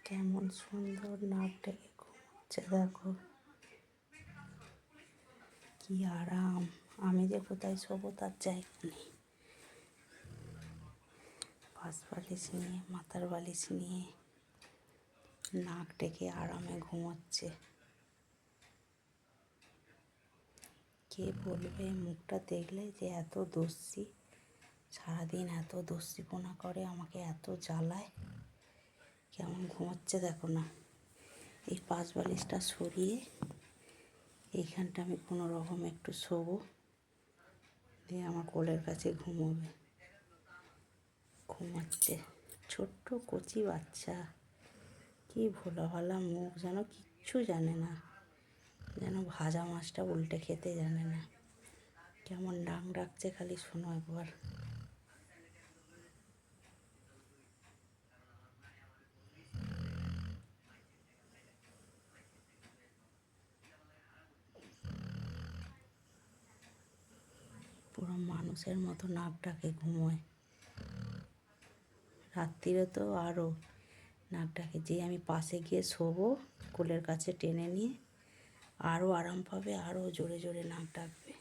কেমন সুন্দর নাক ডেকে ঘুমোচ্ছে দেখো, কি আরাম। আমি যে কোথায় শোবো তার জায়গা নেই। পাশ বালিশ নিয়ে, মাথার বালিশ নিয়ে নাক ডেকে আরামে ঘুমোচ্ছে। কে বলবে মুখটা দেখলে যে এত দস্যি, সারাদিন এত দস্যিপনা করে, আমাকে এত জ্বালায়। কেমন ঘুমোচ্ছে দেখো না। এই পাশ বালিশটা সরিয়ে এইখানটা আমি কোনো রকম একটু শোবো, দিয়ে আমার কোলের কাছে ঘুমাচ্ছে। ছোট্ট কচি বাচ্চা, কি ভোলা ভালা মুখ, যেন কিচ্ছু জানে না, যেন ভাজা মাছটা উল্টে খেতে জানে না। কেমন ডাং ডাকছে খালি শোনো একবার। পুরো মানুষের মতো নাক ডাকে ঘুমোয়। রাত্রিরে তো আরও নাক ডাকে। যে আমি পাশে গিয়ে শোবো কোলের কাছে টেনে নিয়ে, আরও আরাম পাবে, আরও জোরে জোরে নাক ডাকবে।